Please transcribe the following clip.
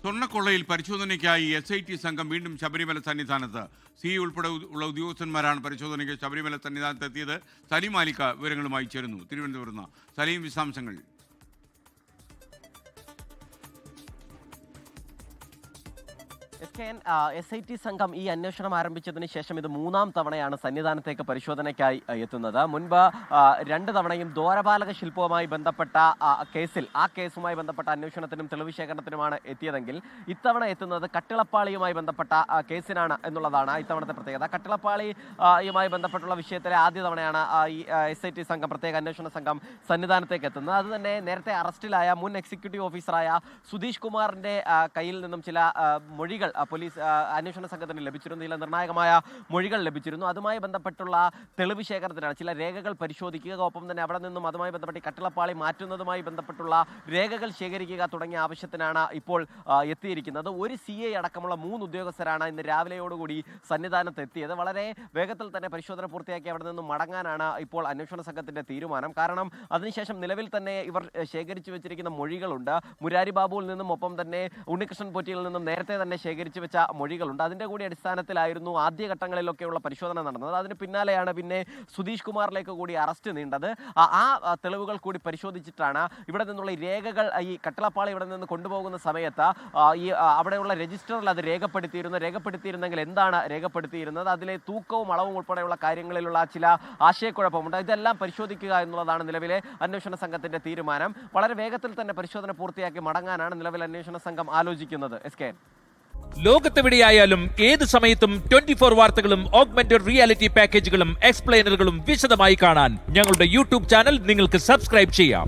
സ്വർണ്ണക്കൊള്ളയിൽ പരിശോധനയ്ക്കായി SIT സംഘം വീണ്ടും ശബരിമല സന്നിധാനത്ത്. ഉൾപ്പെടെ ഉള്ള ഉദ്യോഗസ്ഥന്മാരാണ് പരിശോധനയ്ക്ക് ശബരിമല സന്നിധാനത്ത് എത്തിയത്. സലീം മാലിക്ക വിവരങ്ങളുമായി ചേരുന്നു തിരുവനന്തപുരത്ത് നിന്ന്. സലീം, വിശദാംശങ്ങൾ. SIT സംഘം ഈ അന്വേഷണം ആരംഭിച്ചതിന് ശേഷം ഇത് മൂന്നാം തവണയാണ് സന്നിധാനത്തേക്ക് പരിശോധനയ്ക്കായി എത്തുന്നത്. മുൻപ് 2 തവണയും ദ്വാരപാലക ശില്പവുമായി ബന്ധപ്പെട്ട കേസുമായി ബന്ധപ്പെട്ട അന്വേഷണത്തിനും തെളിവ് ശേഖരണത്തിനുമാണ് എത്തിയതെങ്കിൽ ഇത്തവണ എത്തുന്നത് കട്ടിളപ്പാളിയുമായി ബന്ധപ്പെട്ട കേസിനാണ് എന്നുള്ളതാണ് ഇത്തവണത്തെ പ്രത്യേകത. കട്ടിളപ്പാളിയുമായി ബന്ധപ്പെട്ടുള്ള വിഷയത്തിലെ ആദ്യ തവണയാണ് ഈ SIT സംഘം, പ്രത്യേക അന്വേഷണ സംഘം സന്നിധാനത്തേക്ക് എത്തുന്നത്. അത് തന്നെ നേരത്തെ അറസ്റ്റിലായ മുൻ എക്സിക്യൂട്ടീവ് ഓഫീസറായ സുധീഷ് കുമാറിന്റെ കയ്യിൽ നിന്നും ചില മൊഴികൾ പോലീസ് അന്വേഷണ സംഘത്തിന് ലഭിച്ചിരുന്നു. ചില നിർണായകമായ മൊഴികൾ ലഭിച്ചിരുന്നു. അതുമായി ബന്ധപ്പെട്ടുള്ള തെളിവ് ശേഖരണത്തിനാണ്, ചില രേഖകൾ പരിശോധിക്കുക, ഒപ്പം തന്നെ അവിടെ നിന്നും അതുമായി ബന്ധപ്പെട്ട് കട്ടിളപ്പാളി മാറ്റുന്നതുമായി ബന്ധപ്പെട്ടുള്ള രേഖകൾ ശേഖരിക്കുക തുടങ്ങിയ ആവശ്യത്തിനാണ് ഇപ്പോൾ എത്തിയിരിക്കുന്നത്. ഒരു CA അടക്കമുള്ള 3 ഉദ്യോഗസ്ഥരാണ് ഇന്ന് രാവിലെയോടുകൂടി സന്നിധാനത്ത് എത്തിയത്. വളരെ വേഗത്തിൽ തന്നെ പരിശോധന പൂർത്തിയാക്കി അവിടെ നിന്നും മടങ്ങാനാണ് ഇപ്പോൾ അന്വേഷണ സംഘത്തിന്റെ തീരുമാനം. കാരണം അതിനുശേഷം നിലവിൽ തന്നെ ഇവർ ശേഖരിച്ചു വെച്ചിരിക്കുന്ന മൊഴികളുണ്ട്. മുരാരി ബാബുവിൽ നിന്നും ഒപ്പം തന്നെ ഉണ്ണികൃഷ്ണൻ പോറ്റിയിൽ നിന്നും നേരത്തെ തന്നെ ശേഖരിച്ചു വെച്ച മൊഴികളുണ്ട്. അതിന്റെ കൂടി അടിസ്ഥാനത്തിലായിരുന്നു ആദ്യഘട്ടങ്ങളിലൊക്കെയുള്ള പരിശോധന നടന്നത്. അതിന് പിന്നാലെയാണ് പിന്നെ സുധീഷ് കുമാറിലേക്ക് കൂടി അറസ്റ്റ് നീണ്ടത്. ആ തെളിവുകൾ കൂടി പരിശോധിച്ചിട്ടാണ് ഇവിടെ നിന്നുള്ള ഈ രേഖകൾ, ഈ കട്ടിളപ്പാളി ഇവിടെ നിന്ന് കൊണ്ടുപോകുന്ന സമയത്ത് ഈ അവിടെയുള്ള രജിസ്റ്ററിൽ അത് രേഖപ്പെടുത്തിയിരുന്നെങ്കിൽ എന്താണ് രേഖപ്പെടുത്തിയിരുന്നത്, അതിലെ തൂക്കവും അളവും ഉൾപ്പെടെയുള്ള കാര്യങ്ങളിലുള്ള ചില ആശയക്കുഴപ്പമുണ്ട്. ഇതെല്ലാം പരിശോധിക്കുക എന്നുള്ളതാണ് നിലവിലെ അന്വേഷണ സംഘത്തിന്റെ തീരുമാനം. വളരെ വേഗത്തിൽ തന്നെ പരിശോധന പൂർത്തിയാക്കി മടങ്ങാനാണ് നിലവിൽ അന്വേഷണ സംഘം ആലോചിക്കുന്നത്. ലോകത്തെവിടെയായാലും ഏത് സമയത്തും 24 വാർത്തകളും ഓഗ്മെന്റഡ് റിയാലിറ്റി പാക്കേജുകളും എക്സ്പ്ലെയിനറുകളും വിശദമായി കാണാൻ ഞങ്ങളുടെ YouTube ചാനൽ നിങ്ങൾക്ക് സബ്സ്ക്രൈബ് ചെയ്യാം.